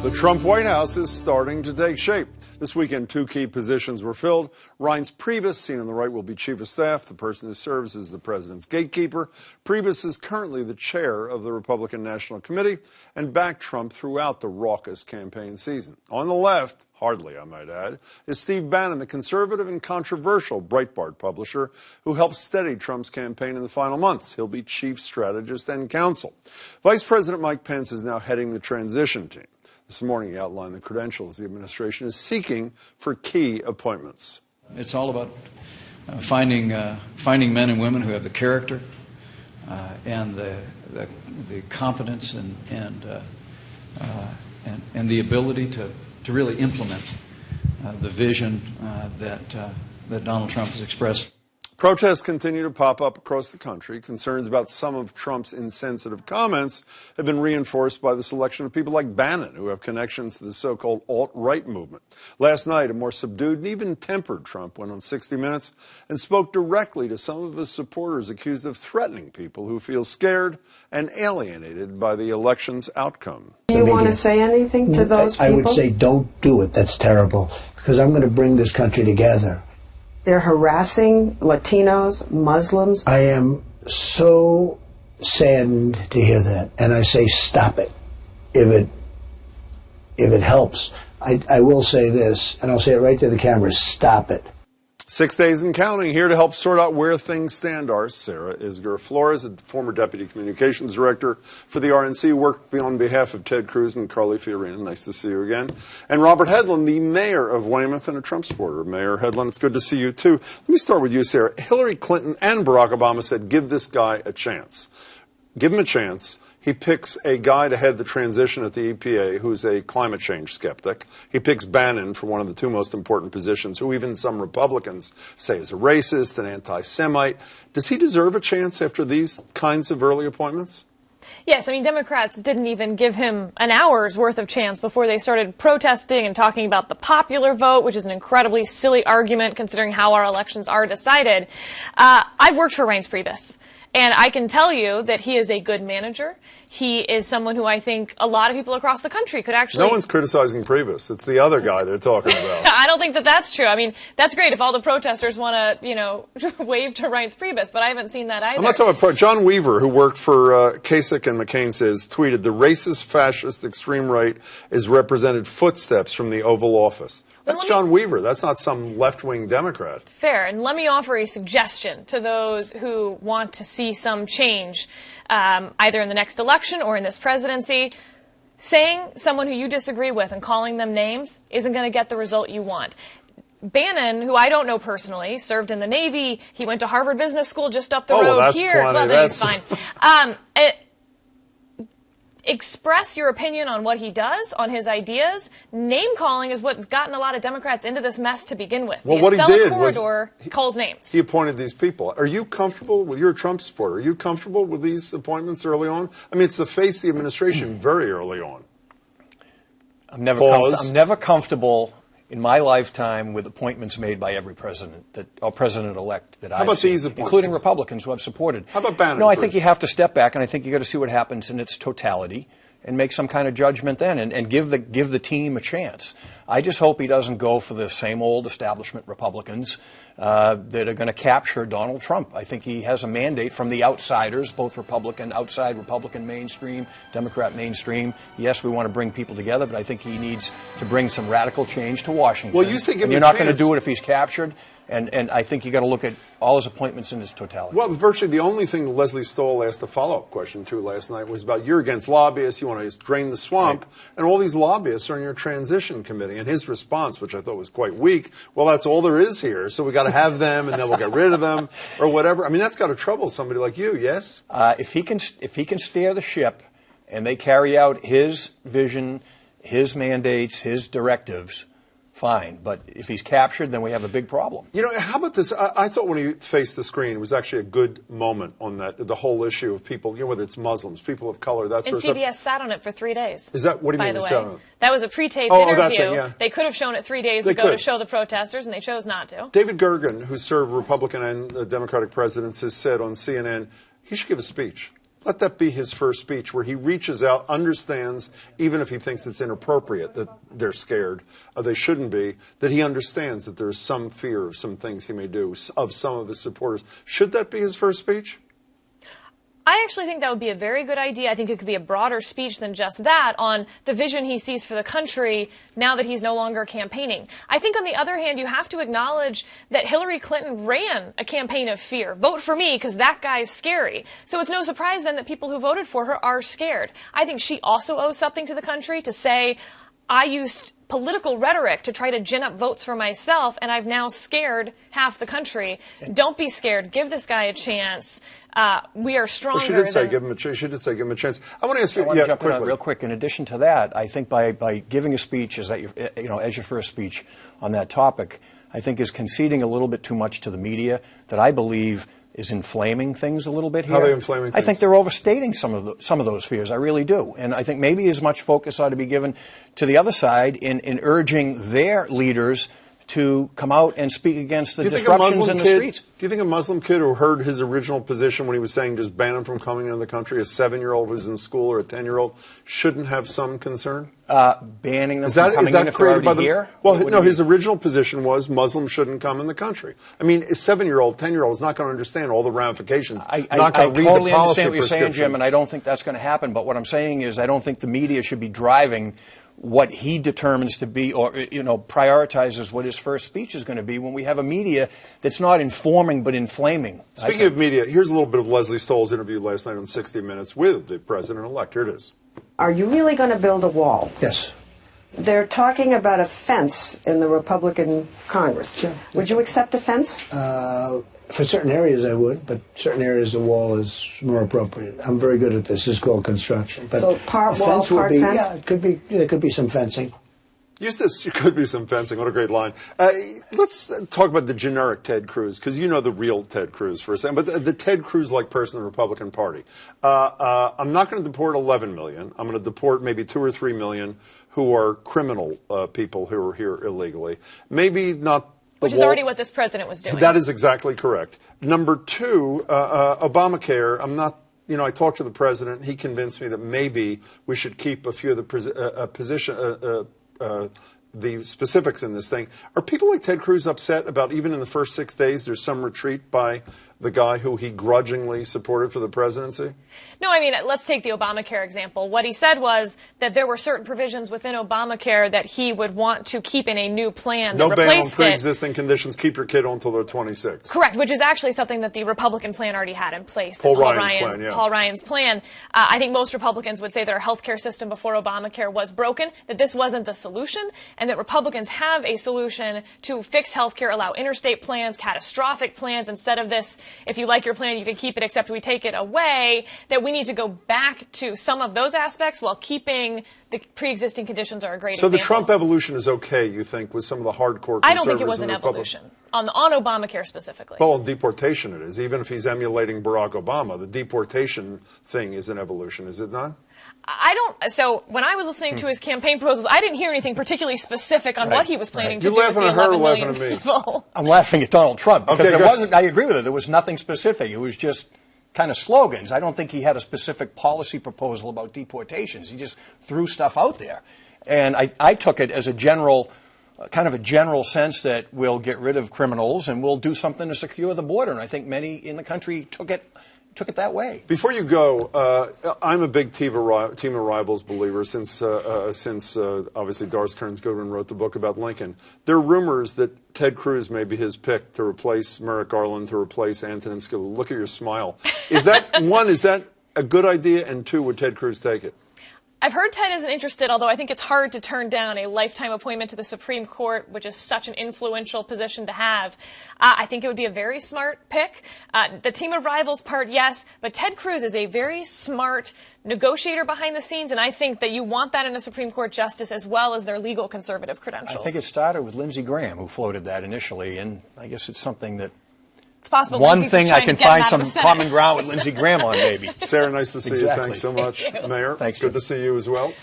The Trump White House is starting to take shape. This weekend, two key positions were filled. Reince Priebus, seen on the right, will be chief of staff, the person who serves as the president's gatekeeper. Priebus is currently the chair of the Republican National Committee and backed Trump throughout the raucous campaign season. On the left, hardly I might add, is Steve Bannon, the conservative and controversial Breitbart publisher who helped steady Trump's campaign in the final months. He'll be chief strategist and counsel. Vice President Mike Pence is now heading the transition team. This morning, he outlined the credentials the administration is seeking for key appointments. It's all about finding men and women who have the character and the competence and the ability to really implement the vision that Donald Trump has expressed. Protests continue to pop up across the country. Concerns about some of Trump's insensitive comments have been reinforced by the selection of people like Bannon, who have connections to the so-called alt-right movement. Last night, a more subdued and even-tempered Trump went on 60 Minutes and spoke directly to some of his supporters accused of threatening people who feel scared and alienated by the election's outcome. Do you want to say anything to those people? I would say don't do it. That's terrible, because I'm going to bring this country together. They're harassing Latinos, Muslims. I am so saddened to hear that, and I say stop it if it helps. I will say this, and I'll say it right to the camera, stop it. 6 days and counting. Here to help sort out where things stand are Sarah Isgur Flores, a former deputy communications director for the RNC, worked on behalf of Ted Cruz and Carly Fiorina. Nice to see you again. And Robert Hedlund, the mayor of Weymouth and a Trump supporter. Mayor Hedlund, it's good to see you too. Let me start with you, Sarah. Hillary Clinton and Barack Obama said, give this guy a chance. Give him a chance. He picks a guy to head the transition at the EPA who's a climate change skeptic. He picks Bannon for one of the two most important positions, who even some Republicans say is a racist, an anti-Semite. Does he deserve a chance after these kinds of early appointments? Yes, I mean, Democrats didn't even give him an hour's worth of chance before they started protesting and talking about the popular vote, which is an incredibly silly argument considering how our elections are decided. I've worked for Reince Priebus. And I can tell you that he is a good manager. He is someone who I think a lot of people across the country could actually... No one's criticizing Priebus. It's the other guy they're talking about. I don't think that that's true. I mean, that's great if all the protesters want to, wave to Reince Priebus, but I haven't seen that either. I'm not talking about... John Weaver, who worked for Kasich and McCain, tweeted, the racist, fascist, extreme right is represented footsteps from the Oval Office. That's John Weaver. That's not some left-wing Democrat. Fair. And let me offer a suggestion to those who want to see some change, either in the next election or in this presidency. Saying someone who you disagree with and calling them names isn't going to get the result you want. Bannon, who I don't know personally, served in the Navy. He went to Harvard Business School just up the road that's here. Plenty. Well, that's fine. Express your opinion on what he does, on his ideas. Name-calling is what's gotten a lot of Democrats into this mess to begin with. Well, what he did was calls names. He appointed these people. Are you comfortable with, you're a Trump supporter, are you comfortable with these appointments early on? I mean, it's the face of the administration very early on. I'm never comfortable in my lifetime with appointments made by every president or president-elect that I've seen. How about these appointments? Including Republicans who I've supported. How about Bannon? No, I think you have to step back, and I think you got to see what happens in its totality and make some kind of judgment then and give the team a chance. I just hope he doesn't go for the same old establishment Republicans that are going to capture Donald Trump. I think he has a mandate from the outsiders, both outside Republican mainstream, Democrat mainstream. Yes, we want to bring people together, but I think he needs to bring some radical change to Washington. Well, you say give him you're a not chance. going to do it if he's captured. And I think you got to look at all his appointments in his totality. Well, virtually the only thing Leslie Stoll asked a follow-up question to last night was about you're against lobbyists, you want to drain the swamp, right. And all these lobbyists are in your transition committee. And his response, which I thought was quite weak, well, that's all there is here, so we got to have them, and then we'll get rid of them, or whatever. I mean, that's got to trouble somebody like you, yes? If he can steer the ship, and they carry out his vision, his mandates, his directives, fine. But if he's captured, then we have a big problem. How about this? I thought when he faced the screen, it was actually a good moment on the whole issue of people, whether it's Muslims, people of color, that sort of stuff. And CBS sat on it for 3 days. Is that, what do you mean they sat on it? That was a pre-taped interview. That's it, yeah. They could have shown it 3 days ago to show the protesters, and they chose not to. David Gergen, who served Republican and Democratic presidents, has said on CNN he should give a speech. let that be his first speech where he reaches out, understands, even if he thinks it's inappropriate, that they're scared, they shouldn't be, that he understands that there is some fear of some things he may do, of some of his supporters. Should that be his first speech? I actually think that would be a very good idea. I think it could be a broader speech than just that on the vision he sees for the country now that he's no longer campaigning. I think, on the other hand, you have to acknowledge that Hillary Clinton ran a campaign of fear. Vote for me because that guy's scary. So it's no surprise then that people who voted for her are scared. I think she also owes something to the country to say, I used political rhetoric to try to gin up votes for myself, and I've now scared half the country. Don't be scared. Give this guy a chance. We are stronger. Well, she did say give him a chance. She did say give him a chance. I want to ask you, jump in real quick. In addition to that, I think by giving a speech as your first speech on that topic, I think is conceding a little bit too much to the media that I believe is inflaming things a little bit here. How are they inflaming things? I think they're overstating some of those fears. I really do. And I think maybe as much focus ought to be given to the other side in urging their leaders to come out and speak against the disruptions in the streets. Do you think a Muslim kid who heard his original position when he was saying just ban him from coming into the country, a 7-year-old who's in school or a 10-year-old, shouldn't have some concern? Banning them from coming in if they're already here? Well, no, his original position was Muslims shouldn't come in the country. I mean, a 7-year-old, 10-year-old is not going to understand all the ramifications. I policy totally understand what you're saying, prescription. Jim, and I don't think that's going to happen. But what I'm saying is I don't think the media should be driving what he determines to be, or prioritizes what his first speech is going to be when we have a media that's not informing but inflaming. Speaking of media, here's a little bit of Leslie Stoll's interview last night on 60 Minutes with the president-elect. Here it is. Are you really going to build a wall? Yes. They're talking about a fence in the Republican Congress. Sure. Would you accept a fence? For certain areas I would, but certain areas the wall is more appropriate. I'm very good at this. It's called construction. But So part a wall, fence would part be, fence? Yeah, it could be. There could be some fencing. Eustace, there could be some fencing. What a great line. Let's talk about the generic Ted Cruz, because you know the real Ted Cruz for a second, but the Ted Cruz-like person in the Republican Party. I'm not going to deport 11 million. I'm going to deport maybe 2 or 3 million who are criminal people who are here illegally. Maybe not. Which is already what this president was doing. That is exactly correct. Number 2, Obamacare. I'm not. I talked to the president. He convinced me that maybe we should keep a few of the the specifics in this thing. Are people like Ted Cruz upset about even in the first 6 days there's some retreat by the guy who he grudgingly supported for the presidency? No, I mean, let's take the Obamacare example. What he said was that there were certain provisions within Obamacare that he would want to keep in a new plan that No ban on replaced it. pre-existing conditions. Keep your kid on until they're 26. Correct, which is actually something that the Republican plan already had in place. Paul Ryan's plan. I think most Republicans would say that our health care system before Obamacare was broken, that this wasn't the solution, and that Republicans have a solution to fix health care, allow interstate plans, catastrophic plans, instead of this, if you like your plan, you can keep it, except we take it away, that we need to go back to some of those aspects while keeping the pre-existing conditions are a great example. So the Trump evolution is okay, you think, with some of the hardcore conservatives? I don't think it was an evolution, on Obamacare specifically. Well, on deportation it is. Even if he's emulating Barack Obama, the deportation thing is an evolution, is it not? So when I was listening to his campaign proposals, I didn't hear anything particularly specific on what he was planning to do with the 11 million people. I'm laughing at Donald Trump because there wasn't, I agree with it, there was nothing specific. It was just kind of slogans. I don't think he had a specific policy proposal about deportations. He just threw stuff out there. And I took it as a general, kind of a general sense that we'll get rid of criminals and we'll do something to secure the border. And I think many in the country took it that way. Before you go, I'm a big Team of Rivals believer since obviously Doris Kearns Goodwin wrote the book about Lincoln. There are rumors that Ted Cruz may be his pick to replace Merrick Garland, to replace Antonin Scalia. Look at your smile. Is that a good idea? And 2, would Ted Cruz take it? I've heard Ted isn't interested, although I think it's hard to turn down a lifetime appointment to the Supreme Court, which is such an influential position to have. I think it would be a very smart pick. The Team of Rivals part, yes, but Ted Cruz is a very smart negotiator behind the scenes, and I think that you want that in a Supreme Court justice as well as their legal conservative credentials. I think it started with Lindsey Graham, who floated that initially, and I guess it's something that it's possible. One Lindsey's thing I can find some common ground with Lindsey Graham on, maybe. Sarah, nice to see you. Exactly. Thanks so much. Mayor, Thanks, good to see you as well.